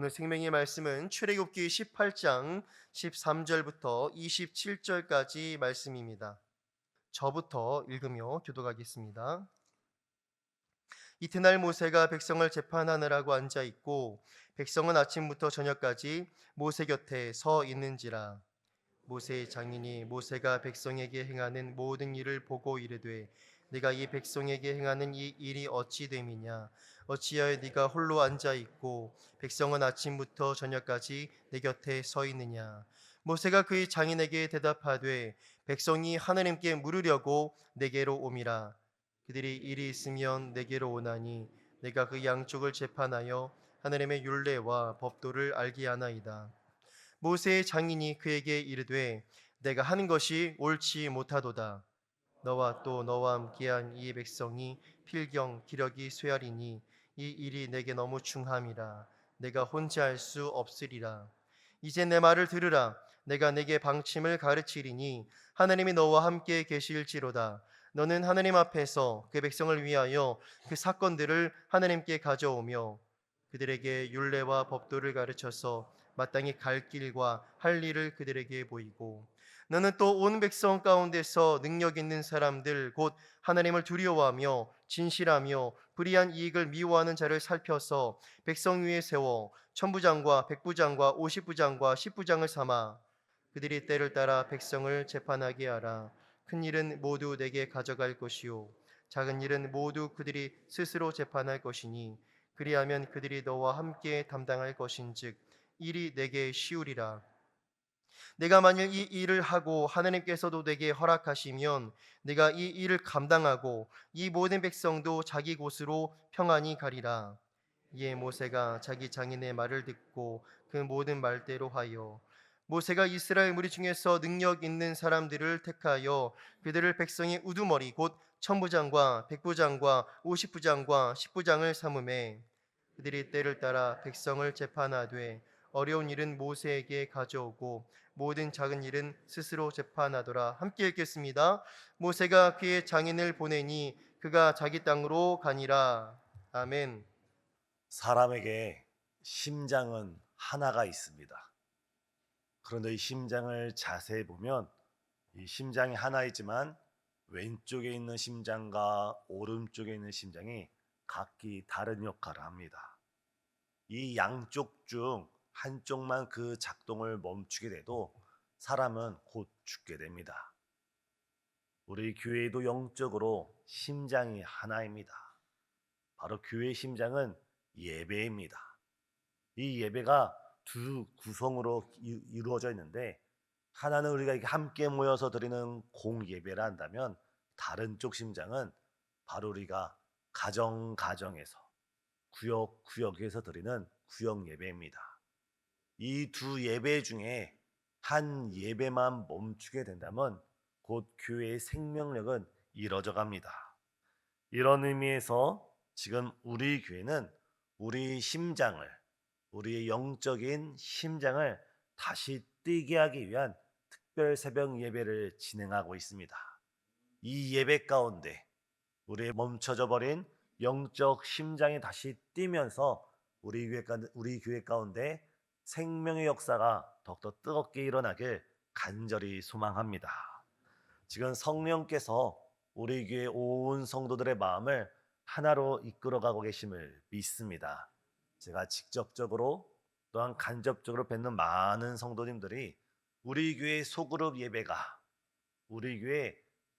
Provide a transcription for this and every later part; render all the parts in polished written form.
오늘 생명의 말씀은 출애굽기 18장 13절부터 27절까지 말씀입니다. 저부터 읽으며 교독하겠습니다. 이튿날 모세가 백성을 재판하느라고 앉아 있고 백성은 아침부터 저녁까지 모세 곁에 서 있는지라. 모세의 장인이 모세가 백성에게 행하는 모든 일을 보고 이르되 네가 이 백성에게 행하는 이 일이 어찌 됨이냐. 어찌하여 네가 홀로 앉아 있고 백성은 아침부터 저녁까지 내 곁에 서 있느냐. 모세가 그의 장인에게 대답하되 백성이 하나님께 물으려고 내게로 옴이라. 그들이 일이 있으면 내게로 오나니 내가 그 양쪽을 재판하여 하나님의 율례와 법도를 알게 하나이다. 모세의 장인이 그에게 이르되 내가 하는 것이 옳지 못하도다. 너와 또 너와 함께한 이 백성이 필경 기력이 쇠하리니 이 일이 내게 너무 중함이라. 내가 혼자 할 수 없으리라. 이제 내 말을 들으라. 내가 내게 방침을 가르치리니 하나님이 너와 함께 계실지로다. 너는 하나님 앞에서 그 백성을 위하여 그 사건들을 하나님께 가져오며 그들에게 율례와 법도를 가르쳐서 마땅히 갈 길과 할 일을 그들에게 보이고 너는 또 온 백성 가운데서 능력 있는 사람들 곧 하나님을 두려워하며 진실하며 불의한 이익을 미워하는 자를 살펴서 백성 위에 세워 천부장과 백부장과 오십부장과 십부장을 삼아 그들이 때를 따라 백성을 재판하게 하라. 큰 일은 모두 내게 가져갈 것이요 작은 일은 모두 그들이 스스로 재판할 것이니 그리하면 그들이 너와 함께 담당할 것인즉 일이 내게 쉬우리라. 내가 만일 이 일을 하고 하나님께서도 내게 허락하시면 내가 이 일을 감당하고 이 모든 백성도 자기 곳으로 평안히 가리라. 이에 모세가 자기 장인의 말을 듣고 그 모든 말대로 하여 모세가 이스라엘 무리 중에서 능력 있는 사람들을 택하여 그들을 백성의 우두머리 곧 천부장과 백부장과 오십부장과 십부장을 삼음에 그들이 때를 따라 백성을 재판하되 어려운 일은 모세에게 가져오고 모든 작은 일은 스스로 재판하더라. 함께 읽겠습니다. 모세가 그의 장인을 보내니 그가 자기 땅으로 가니라. 아멘. 사람에게 심장은 하나가 있습니다. 그런데 이 심장을 자세히 보면 이 심장이 하나이지만 왼쪽에 있는 심장과 오른쪽에 있는 심장이 각기 다른 역할을 합니다. 이 양쪽 중 한쪽만 그 작동을 멈추게 돼도 사람은 곧 죽게 됩니다. 우리 교회도 영적으로 심장이 하나입니다. 바로 교회의 심장은 예배입니다. 이 예배가 두 구성으로 이루어져 있는데 하나는 우리가 이렇게 함께 모여서 드리는 공예배라 한다면 다른 쪽 심장은 바로 우리가 가정에서 구역에서 드리는 구역 예배입니다. 이 두 예배 중에 한 예배만 멈추게 된다면 곧 교회의 생명력은 이뤄져 갑니다. 이런 의미에서 지금 우리 교회는 우리의 영적인 심장을 다시 뛰게 하기 위한 특별 새벽 예배를 진행하고 있습니다. 이 예배 가운데 우리의 멈춰져 버린 영적 심장이 다시 뛰면서 우리 교회 가운데 생명의 역사가 더욱더 뜨겁게 일어나길 간절히 소망합니다. 지금 성령께서 우리 교회 온 성도들의 마음을 하나로 이끌어가고 계심을 믿습니다. 제가 직접적으로 또한 간접적으로 뵙는 많은 성도님들이 우리 교회 소그룹 예배가, 우리 교회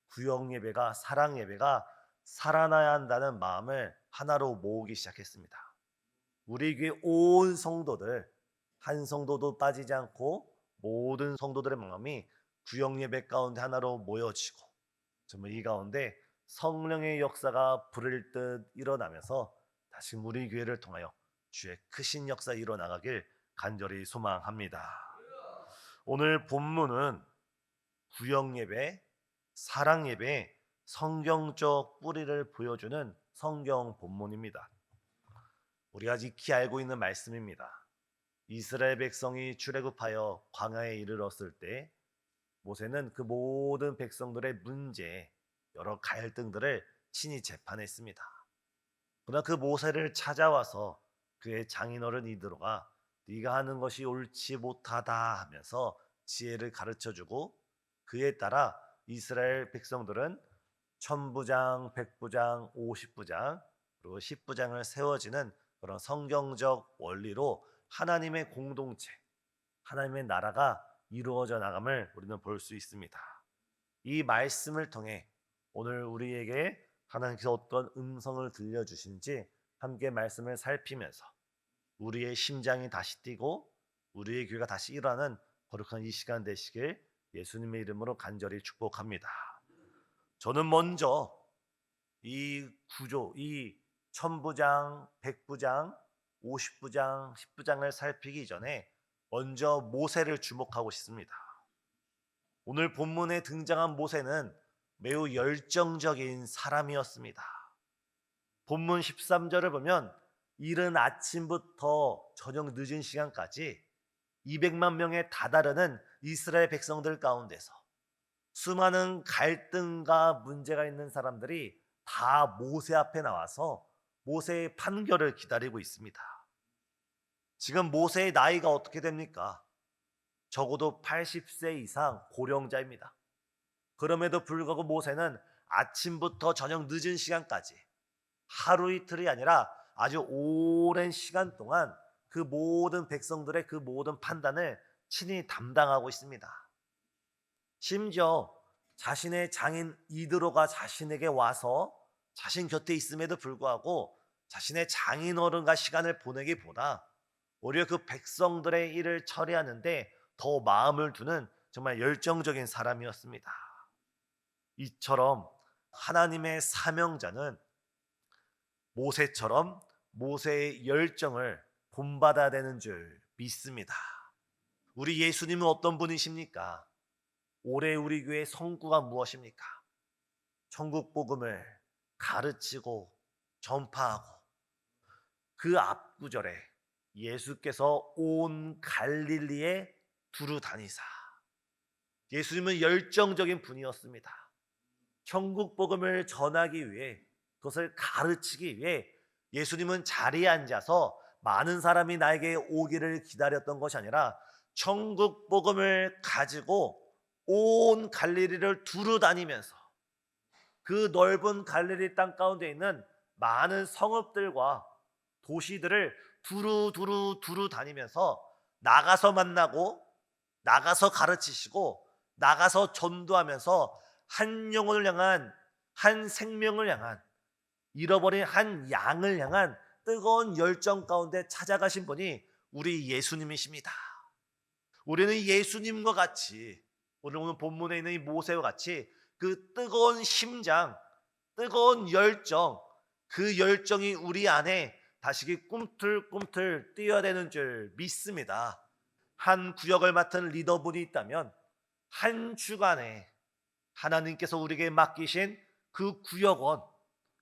구역 예배가, 사랑 예배가 살아나야 한다는 마음을 하나로 모으기 시작했습니다. 우리 교회 온 성도들, 한 성도도 빠지지 않고 모든 성도들의 마음이 구역 예배 가운데 하나로 모여지고 정말 이 가운데 성령의 역사가 불을 듯 일어나면서 다시 우리 교회를 통하여 주의 크신 역사 일어나가길 간절히 소망합니다. 오늘 본문은 구역 예배, 사랑 예배, 성경적 뿌리를 보여주는 성경 본문입니다. 우리가 익히 알고 있는 말씀입니다. 이스라엘 백성이 출애굽하여 광야에 이르렀을 때 모세는 그 모든 백성들의 문제, 여러 갈등들을 친히 재판했습니다. 그러나 그 모세를 찾아와서 그의 장인어른 이드로가 네가 하는 것이 옳지 못하다 하면서 지혜를 가르쳐주고, 그에 따라 이스라엘 백성들은 천부장, 백부장, 오십부장, 그리고 십부장을 세워지는 그런 성경적 원리로 하나님의 공동체, 하나님의 나라가 이루어져 나감을 우리는 볼 수 있습니다. 이 말씀을 통해 오늘 우리에게 하나님께서 어떤 음성을 들려주신지 함께 말씀을 살피면서 우리의 심장이 다시 뛰고 우리의 교회가 다시 일어나는 거룩한 이 시간 되시길 예수님의 이름으로 간절히 축복합니다. 저는 먼저 이 구조, 이 천부장, 백부장, 오십부장, 십부장을 살피기 전에 먼저 모세를 주목하고 싶습니다. 오늘 본문에 등장한 모세는 매우 열정적인 사람이었습니다. 본문 13절을 보면 이른 아침부터 저녁 늦은 시간까지 200만 명에 다다르는 이스라엘 백성들 가운데서 수많은 갈등과 문제가 있는 사람들이 다 모세 앞에 나와서 모세의 판결을 기다리고 있습니다. 지금 모세의 나이가 어떻게 됩니까? 적어도 80세 이상 고령자입니다. 그럼에도 불구하고 모세는 아침부터 저녁 늦은 시간까지 하루 이틀이 아니라 아주 오랜 시간 동안 그 모든 백성들의 그 모든 판단을 친히 담당하고 있습니다. 심지어 자신의 장인 이드로가 자신에게 와서 자신 곁에 있음에도 불구하고 자신의 장인어른과 시간을 보내기보다 오히려 그 백성들의 일을 처리하는데 더 마음을 두는 정말 열정적인 사람이었습니다. 이처럼 하나님의 사명자는 모세처럼 모세의 열정을 본받아야 되는 줄 믿습니다. 우리 예수님은 어떤 분이십니까? 올해 우리 교회 성구가 무엇입니까? 천국 복음을 가르치고 전파하고, 그 앞구절에 예수께서 온 갈릴리에 두루 다니사. 예수님은 열정적인 분이었습니다. 천국 복음을 전하기 위해, 그것을 가르치기 위해 예수님은 자리에 앉아서 많은 사람이 나에게 오기를 기다렸던 것이 아니라 천국 복음을 가지고 온 갈릴리를 두루 다니면서 그 넓은 갈릴리 땅 가운데 있는 많은 성읍들과 도시들을 두루 다니면서 나가서 만나고, 나가서 가르치시고, 나가서 전도하면서 한 영혼을 향한, 한 생명을 향한, 잃어버린 한 양을 향한 뜨거운 열정 가운데 찾아가신 분이 우리 예수님이십니다. 우리는 예수님과 같이, 오늘 본문에 있는 이 모세와 같이 그 뜨거운 심장, 뜨거운 열정, 그 열정이 우리 안에 다시 꿈틀꿈틀 뛰어야 되는 줄 믿습니다. 한 구역을 맡은 리더분이 있다면 한 주간에 하나님께서 우리에게 맡기신 그 구역원,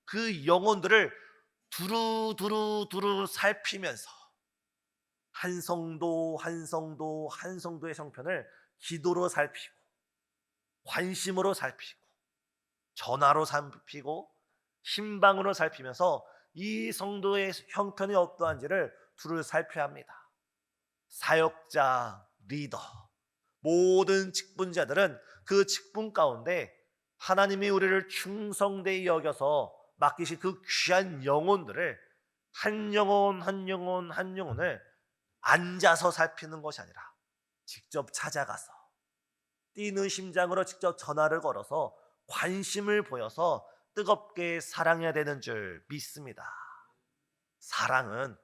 그 영혼들을 두루 살피면서 한 성도 한 성도의 형편을 기도로 살피고, 관심으로 살피고, 전화로 살피고, 신방으로 살피면서 이 성도의 형편이 어떠한지를 두루 살펴야 합니다. 사역자, 리더, 모든 직분자들은 그 직분 가운데 하나님이 우리를 충성되이 여겨서 맡기신 그 귀한 영혼들을 한 영혼을 앉아서 살피는 것이 아니라 직접 찾아가서 뛰는 심장으로 직접 전화를 걸어서 관심을 보여서 뜨겁게 사랑해야 되는 줄 믿습니다. 사랑은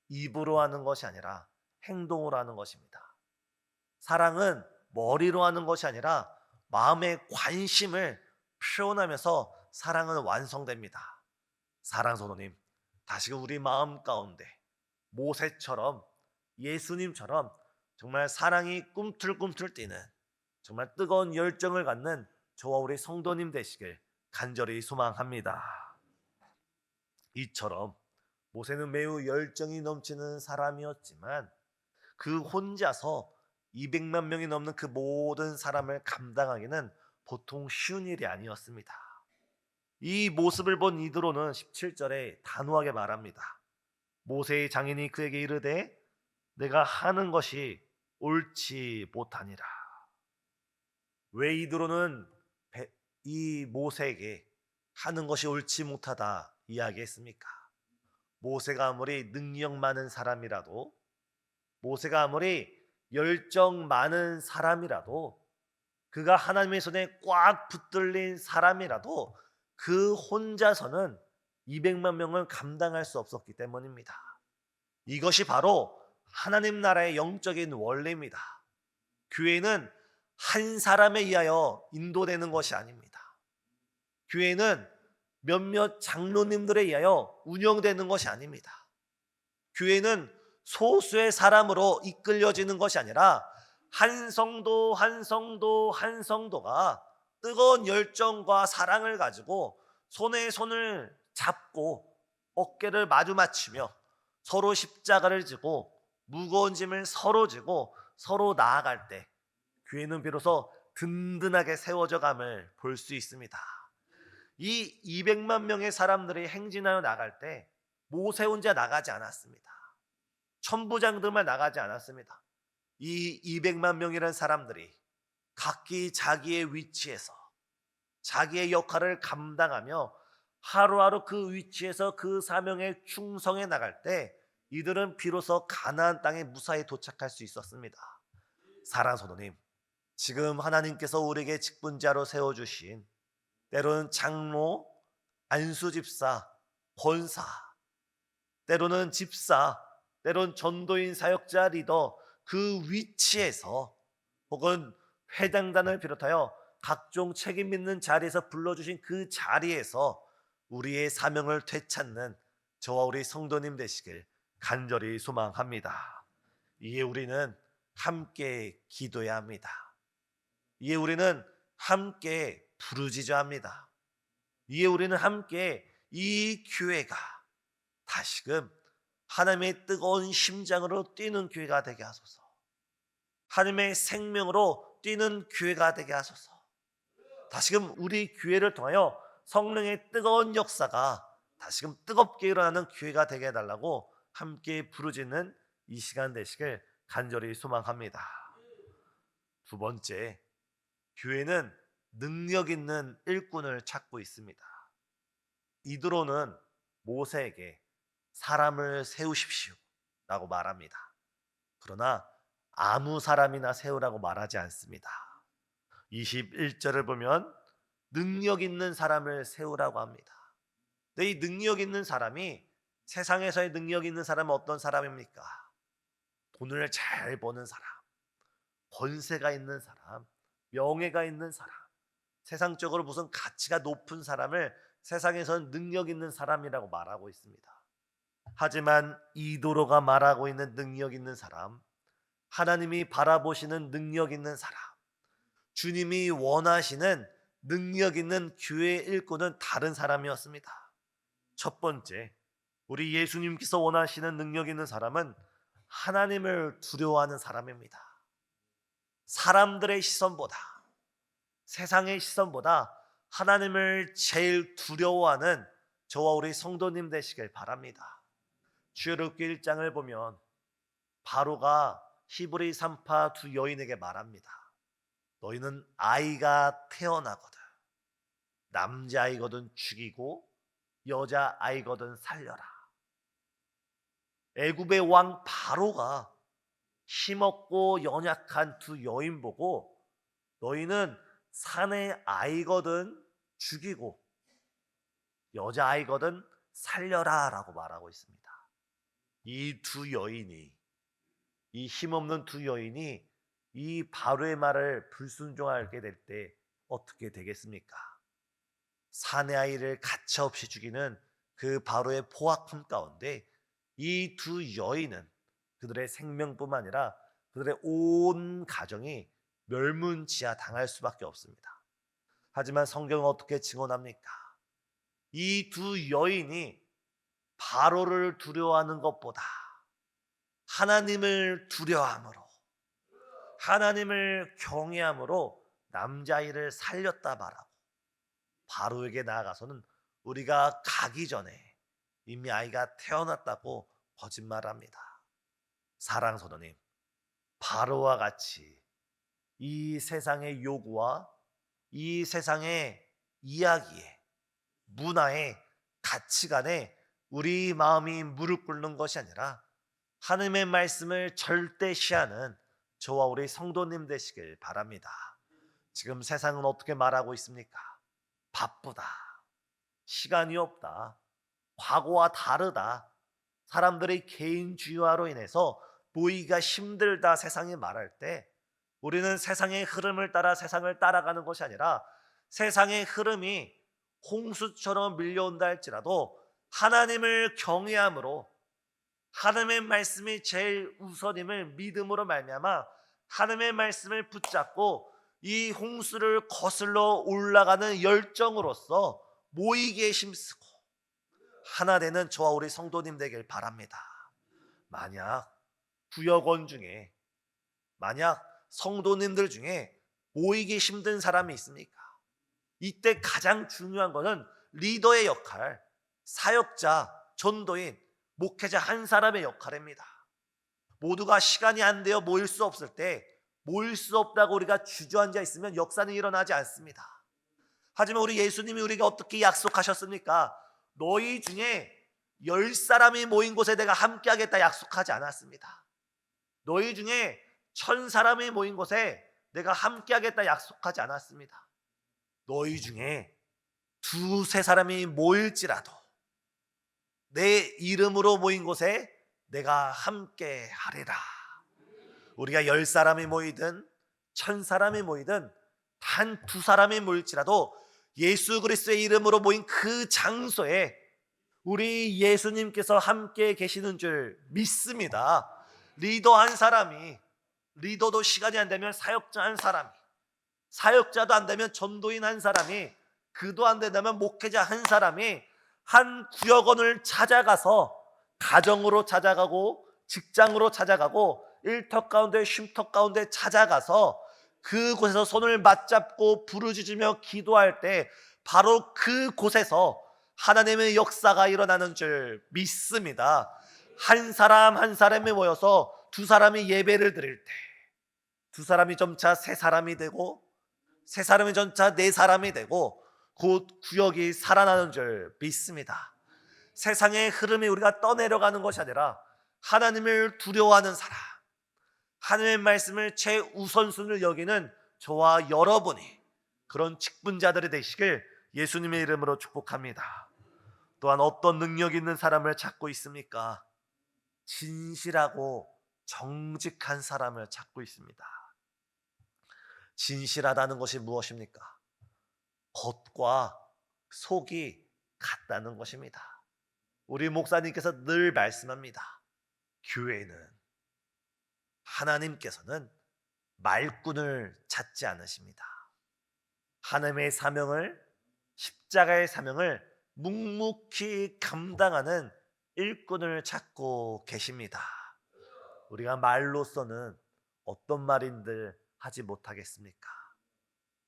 입으로 하는 것이 아니라 행동으로 하는 것입니다. 사랑은 머리로 하는 것이 아니라 마음의 관심을 표현하면서 사랑은 완성됩니다. 사랑 성도님, 다시금 우리 마음 가운데 모세처럼, 예수님처럼 정말 사랑이 꿈틀꿈틀 뛰는 정말 뜨거운 열정을 갖는 저와 우리 성도님 되시길 간절히 소망합니다. 이처럼 모세는 매우 열정이 넘치는 사람이었지만 그 혼자서 200만 명이 넘는 그 모든 사람을 감당하기는 보통 쉬운 일이 아니었습니다. 이 모습을 본 이드로는 17절에 단호하게 말합니다. 모세의 장인이 그에게 이르되 내가 하는 것이 옳지 못하니라. 왜 이드로는 이 모세에게 하는 것이 옳지 못하다 이야기했습니까? 모세가 아무리 능력 많은 사람이라도, 모세가 아무리 열정 많은 사람이라도, 그가 하나님의 손에 꽉 붙들린 사람이라도 그 혼자서는 200만 명을 감당할 수 없었기 때문입니다. 이것이 바로 하나님 나라의 영적인 원리입니다. 교회는 한 사람에 의하여 인도되는 것이 아닙니다. 교회는 몇몇 장로님들에 의하여 운영되는 것이 아닙니다. 교회는 소수의 사람으로 이끌려지는 것이 아니라 한 성도 한 성도 한 성도가 뜨거운 열정과 사랑을 가지고 손에 손을 잡고 어깨를 마주 맞추며 서로 십자가를 지고 무거운 짐을 서로 지고 서로 나아갈 때 교회는 비로소 든든하게 세워져 감을 볼 수 있습니다. 이 200만 명의 사람들이 행진하여 나갈 때 모세 혼자 나가지 않았습니다. 천부장들만 나가지 않았습니다. 이 200만 명이라는 사람들이 각기 자기의 위치에서 자기의 역할을 감당하며 하루하루 그 위치에서 그 사명에 충성해 나갈 때 이들은 비로소 가나안 땅에 무사히 도착할 수 있었습니다. 사랑하는 성도님, 지금 하나님께서 우리에게 직분자로 세워주신 때로는 장로, 안수집사, 권사, 때로는 집사, 때로는 전도인, 사역자, 리더, 그 위치에서 혹은 회장단을 비롯하여 각종 책임 있는 자리에서 불러주신 그 자리에서 우리의 사명을 되찾는 저와 우리 성도님 되시길 간절히 소망합니다. 이에 우리는 함께 기도해야 합니다. 이에 우리는 함께 부르짖어야 합니다. 이에 우리는 함께 이 교회가 다시금 하나님의 뜨거운 심장으로 뛰는 교회가 되게 하소서. 하나님의 생명으로 뛰는 교회가 되게 하소서. 다시금 우리 교회를 통하여 성령의 뜨거운 역사가 다시금 뜨겁게 일어나는 교회가 되게 해달라고 함께 부르짖는 이 시간 되시길 간절히 소망합니다. 두 번째, 교회는 능력 있는 일꾼을 찾고 있습니다. 이드로는 모세에게 사람을 세우십시오 라고 말합니다. 그러나 아무 사람이나 세우라고 말하지 않습니다. 21절을 보면 능력 있는 사람을 세우라고 합니다. 근데 이 능력 있는 사람이, 세상에서의 능력 있는 사람은 어떤 사람입니까? 돈을 잘 버는 사람, 권세가 있는 사람, 명예가 있는 사람, 세상적으로 무슨 가치가 높은 사람을 세상에서는 능력 있는 사람이라고 말하고 있습니다. 하지만 이도로가 말하고 있는 능력 있는 사람, 하나님이 바라보시는 능력 있는 사람, 주님이 원하시는 능력 있는 교회 일꾼은 다른 사람이었습니다. 첫 번째, 우리 예수님께서 원하시는 능력 있는 사람은 하나님을 두려워하는 사람입니다. 사람들의 시선보다, 세상의 시선보다 하나님을 제일 두려워하는 저와 우리 성도님 되시길 바랍니다. 출애굽기 1장을 보면 바로가 히브리 산파 두 여인에게 말합니다. 너희는 아이가 태어나거든 남자아이거든 죽이고 여자아이거든 살려라. 애굽의 왕 바로가 힘없고 연약한 두 여인 보고 너희는 산의 아이거든 죽이고 여자아이거든 살려라 라고 말하고 있습니다. 이 두 여인이, 이 힘없는 두 여인이 이 바로의 말을 불순종하게 될 때 어떻게 되겠습니까? 산의 아이를 가차없이 죽이는 그 바로의 포악함 가운데 이 두 여인은 그들의 생명뿐만 아니라 그들의 온 가정이 멸문지하 당할 수밖에 없습니다. 하지만 성경은 어떻게 증언합니까? 이 두 여인이 바로를 두려워하는 것보다 하나님을 두려워함으로, 하나님을 경외함으로 남자아이를 살렸다 말하고 바로에게 나아가서는 우리가 가기 전에 이미 아이가 태어났다고 거짓말합니다. 사랑 성도님, 바로와 같이 이 세상의 요구와 이 세상의 이야기에, 문화에, 가치관에 우리 마음이 무릎 꿇는 것이 아니라 하나님의 말씀을 절대시하는 저와 우리 성도님 되시길 바랍니다. 지금 세상은 어떻게 말하고 있습니까? 바쁘다, 시간이 없다, 과거와 다르다, 사람들의 개인주의화로 인해서 모이기가 힘들다 세상이 말할 때, 우리는 세상의 흐름을 따라 세상을 따라가는 것이 아니라 세상의 흐름이 홍수처럼 밀려온다 할지라도 하나님을 경외함으로, 하나님의 말씀이 제일 우선임을 믿음으로 말미암아 하나님의 말씀을 붙잡고 이 홍수를 거슬러 올라가는 열정으로서 모이기에 힘쓰고 하나 되는 저와 우리 성도님 되길 바랍니다. 만약 구역원 중에, 만약 성도님들 중에 모이기 힘든 사람이 있습니까? 이때 가장 중요한 것은 리더의 역할, 사역자, 전도인, 목회자 한 사람의 역할입니다. 모두가 시간이 안 되어 모일 수 없을 때, 모일 수 없다고 우리가 주저앉아 있으면 역사는 일어나지 않습니다. 하지만 우리 예수님이 우리가 어떻게 약속하셨습니까? 너희 중에 10사람이 모인 곳에 내가 함께 하겠다 약속하지 않았습니다. 너희 중에 1000사람이 모인 곳에 내가 함께 하겠다 약속하지 않았습니다. 너희 중에 2-3사람이 모일지라도 내 이름으로 모인 곳에 내가 함께 하리라. 우리가 10사람이 모이든 1000사람이 모이든 단 2사람이 모일지라도 예수 그리스도의 이름으로 모인 그 장소에 우리 예수님께서 함께 계시는 줄 믿습니다. 리더 한 사람이, 리더도 시간이 안 되면 사역자 한 사람이, 사역자도 안 되면 전도인 한 사람이, 그도 안 된다면 목회자 한 사람이 한 구역원을 찾아가서 가정으로 찾아가고 직장으로 찾아가고 일터 가운데 쉼터 가운데 찾아가서 그곳에서 손을 맞잡고 부르짖으며 기도할 때 바로 그곳에서 하나님의 역사가 일어나는 줄 믿습니다. 한 사람 한 사람이 모여서 2사람이 예배를 드릴 때 2사람이 점차 3사람이 되고 3사람이 점차 4사람이 되고 곧 구역이 살아나는 줄 믿습니다. 세상의 흐름이 우리가 떠내려가는 것이 아니라 하나님을 두려워하는 사람, 하나님의 말씀을 최우선순위를 여기는 저와 여러분이 그런 직분자들이 되시길 예수님의 이름으로 축복합니다. 또한 어떤 능력 있는 사람을 찾고 있습니까? 진실하고 정직한 사람을 찾고 있습니다. 진실하다는 것이 무엇입니까? 겉과 속이 같다는 것입니다. 우리 목사님께서 늘 말씀합니다. 교회는, 하나님께서는 말꾼을 찾지 않으십니다. 하나님의 사명을, 십자가의 사명을 묵묵히 감당하는 일꾼을 찾고 계십니다. 우리가 말로서는 어떤 말인들 하지 못하겠습니까?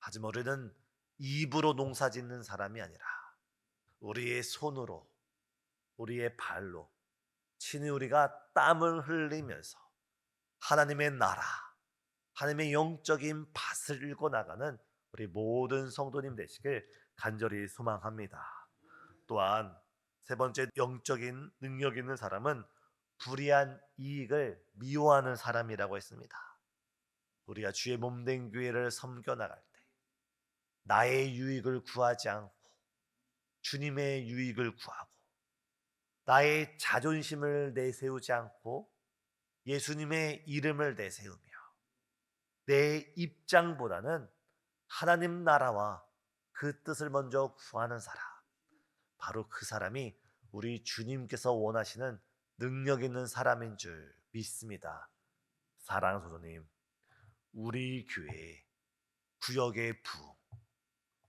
하지만 우리는 입으로 농사 짓는 사람이 아니라 우리의 손으로, 우리의 발로 친히 우리가 땀을 흘리면서 하나님의 나라, 하나님의 영적인 밭을 읽고 나가는 우리 모든 성도님 되시길 간절히 소망합니다. 또한 세 번째 영적인 능력 있는 사람은 불의한 이익을 미워하는 사람이라고 했습니다. 우리가 주의 몸된 교회를 섬겨 나갈 때 나의 유익을 구하지 않고 주님의 유익을 구하고 나의 자존심을 내세우지 않고 예수님의 이름을 내세우며 내 입장보다는 하나님 나라와 그 뜻을 먼저 구하는 사람, 바로 그 사람이 우리 주님께서 원하시는 능력 있는 사람인 줄 믿습니다. 사랑하는 성도님, 우리 교회 구역의 부흥,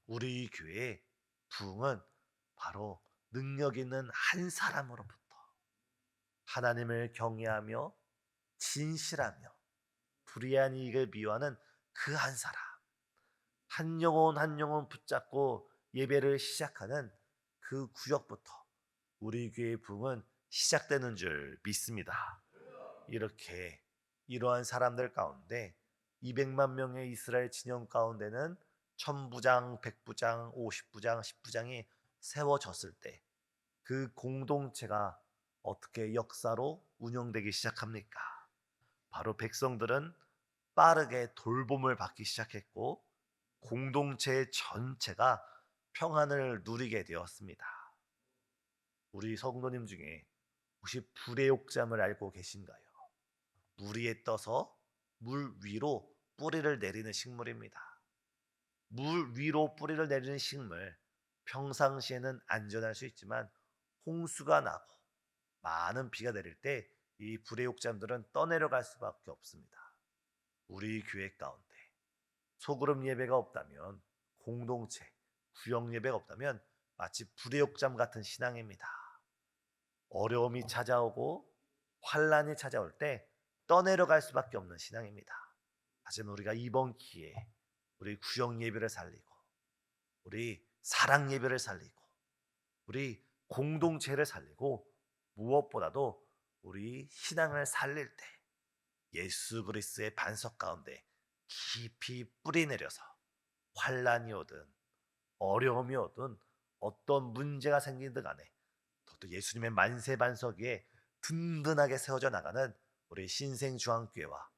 우리 교회의 부흥은 바로 능력 있는 한 사람으로부터 하나님을 경외하며 진실하며 불의한 이익을 미워하는 그 한 사람, 한 영혼 한 영혼 붙잡고 예배를 시작하는 그 구역부터 우리 교회의 부흥은 시작되는 줄 믿습니다. 이렇게 이러한 사람들 가운데 200만 명의 이스라엘 진영 가운데는 1000부장, 100부장, 50부장, 10부장이 세워졌을 때 그 공동체가 어떻게 역사로 운영되기 시작합니까? 바로 백성들은 빠르게 돌봄을 받기 시작했고 공동체 전체가 평안을 누리게 되었습니다. 우리 성도님 중에 혹시 불의옥잠을 알고 계신가요? 물 위에 떠서 물 위로 뿌리를 내리는 식물입니다. 물 위로 뿌리를 내리는 식물, 평상시에는 안전할 수 있지만 홍수가 나고 많은 비가 내릴 때 이 불의옥잠들은 떠내려갈 수밖에 없습니다. 우리 교회 가운데 소그룹 예배가 없다면, 공동체, 구역 예배가 없다면 마치 불의옥잠 같은 신앙입니다. 어려움이 찾아오고 환란이 찾아올 때 떠내려갈 수밖에 없는 신앙입니다. 하지만 우리가 이번 기회에 우리 구역 예배를 살리고 우리 사랑 예배를 살리고 우리 공동체를 살리고 무엇보다도 우리 신앙을 살릴 때 예수 그리스도의 반석 가운데 깊이 뿌리 내려서 환란이 오든 어려움이 오든 어떤 문제가 생기든 간에 또 예수님의 만세 반석 위에 든든하게 세워져 나가는 우리 신생중앙교회와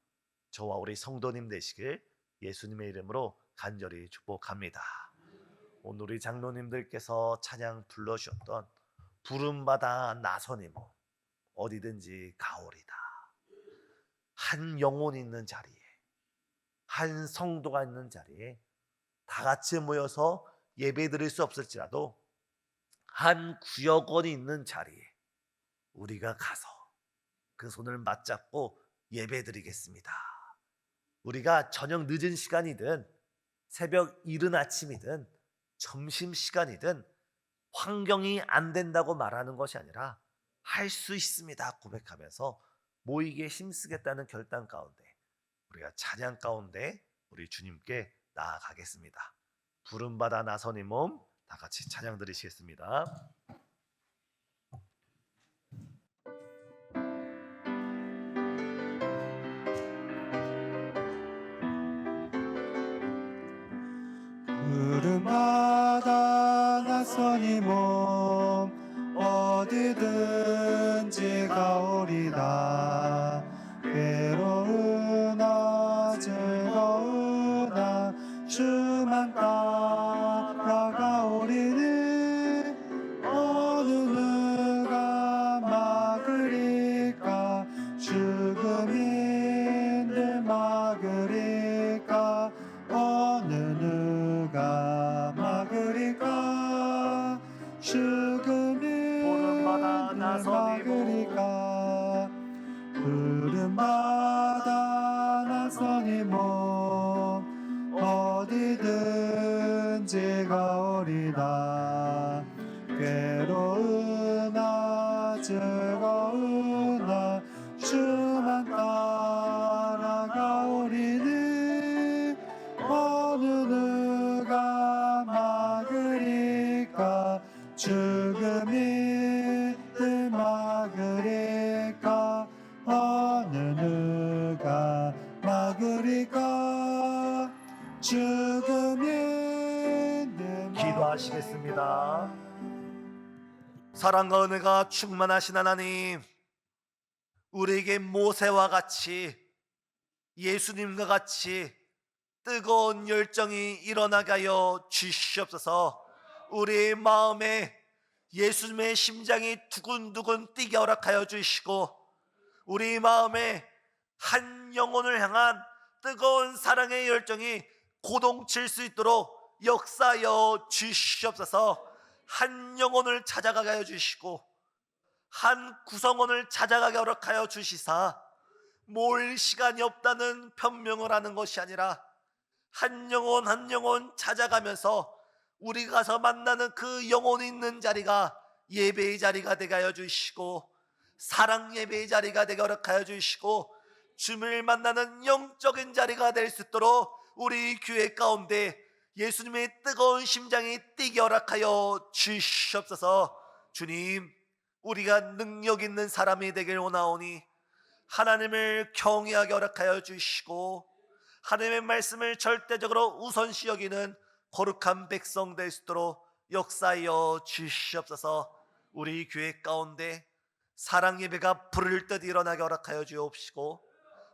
저와 우리 성도님 되시길 예수님의 이름으로 간절히 축복합니다. 오늘 우리 장로님들께서 찬양 불러주셨던 부름받아 나서니모 어디든지 가오리다. 한 영혼이 있는 자리에, 한 성도가 있는 자리에 다 같이 모여서 예배 드릴 수 없을지라도 한 구역원이 있는 자리에 우리가 가서 그 손을 맞잡고 예배 드리겠습니다. 우리가 저녁 늦은 시간이든 새벽 이른 아침이든 점심시간이든 환경이 안 된다고 말하는 것이 아니라 할 수 있습니다 고백하면서 모이기에 힘쓰겠다는 결단 가운데 우리가 찬양 가운데 우리 주님께 나아가겠습니다. 부름받아 나선 이 몸 다 같이 찬양 드리시겠습니다. 부름받아 나선 이 몸 어디든지 가오리다. 괴로우나 즐거우나 주만 따라가오리니 어느 누가 막으리까. 죽음인들 막으리까. 어느 누가 막으리까. 부름받아 죽음인들 나선 이 몸. 막으리까. 부름받아 나선 이 몸 어디든지 가오리다. 괴로우나 즐거우나 주만 따라가오리니 어느 누가 막으리까. 죽음이들 막으리까. 어느 누가 막으리까. 죽음이들 기도하시겠습니다. 사랑과 은혜가 충만하신 하나님, 우리에게 모세와 같이 예수님과 같이 뜨거운 열정이 일어나게 하여 주시옵소서. 우리의 마음에 예수님의 심장이 두근두근 뛰게 허락하여 주시고 우리 마음에 한 영혼을 향한 뜨거운 사랑의 열정이 고동칠 수 있도록 역사하여 주시옵소서. 한 영혼을 찾아가게 하여 주시고 한 구성원을 찾아가게 허락하여 주시사 모일 시간이 없다는 변명을 하는 것이 아니라 한 영혼 한 영혼 찾아가면서 우리가 가서 만나는 그 영혼이 있는 자리가 예배의 자리가 되게 하여 주시고 사랑 예배의 자리가 되게 허락하여 주시고 주님을 만나는 영적인 자리가 될 수 있도록 우리 교회 가운데 예수님의 뜨거운 심장이 뛰게 허락하여 주시옵소서. 주님, 우리가 능력 있는 사람이 되길 원하오니 하나님을 경외하게 허락하여 주시고 하나님의 말씀을 절대적으로 우선시 여기는 거룩한 백성 될 수 있도록 역사하여 주시옵소서. 우리 교회 가운데 사랑 예배가 부를 듯 일어나게 허락하여 주옵시고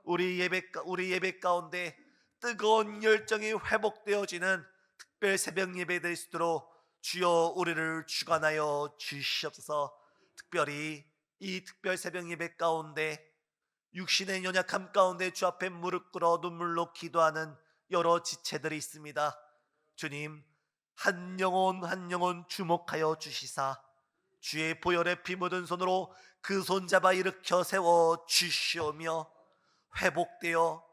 우리 예배 가운데 뜨거운 열정이 회복되어지는 특별 새벽 예배 될 수 있도록 주여 우리를 주관하여 주시옵소서. 특별히 이 특별 새벽 예배 가운데 육신의 연약함 가운데 주 앞에 무릎 꿇어 눈물로 기도하는 여러 지체들이 있습니다. 주님, 한 영혼 주목하여 주시사 주의 보혈에 피 묻은 손으로 그 손 잡아 일으켜 세워 주시오며 회복되어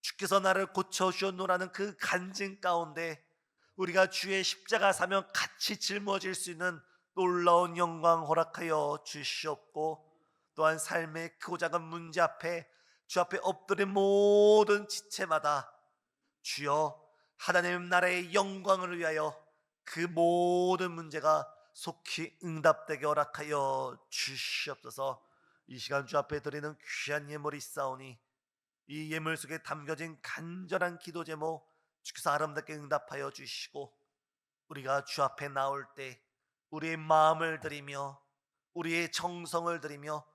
주께서 나를 고쳐주었노라는 그 간증 가운데 우리가 주의 십자가 사명 같이 짊어질 수 있는 놀라운 영광 허락하여 주시옵고 또한 삶의 크고 작은 문제 앞에 주 앞에 엎드린 모든 지체마다 주여 하나님 나라의 영광을 위하여 그 모든 문제가 속히 응답되게 허락하여 주시옵소서. 이 시간 주 앞에 드리는 귀한 예물이 있사오니 이 예물 속에 담겨진 간절한 기도 제목 주께서 아름답게 응답하여 주시고 우리가 주 앞에 나올 때 우리의 마음을 드리며 우리의 정성을 드리며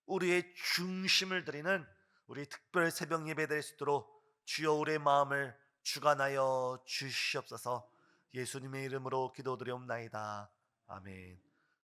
우리의 중심을 드리는 우리 특별 새벽 예배 될 수 있도록 주여 우리의 마음을 주관하여 주시옵소서. 예수님의 이름으로 기도드리옵나이다. 아멘.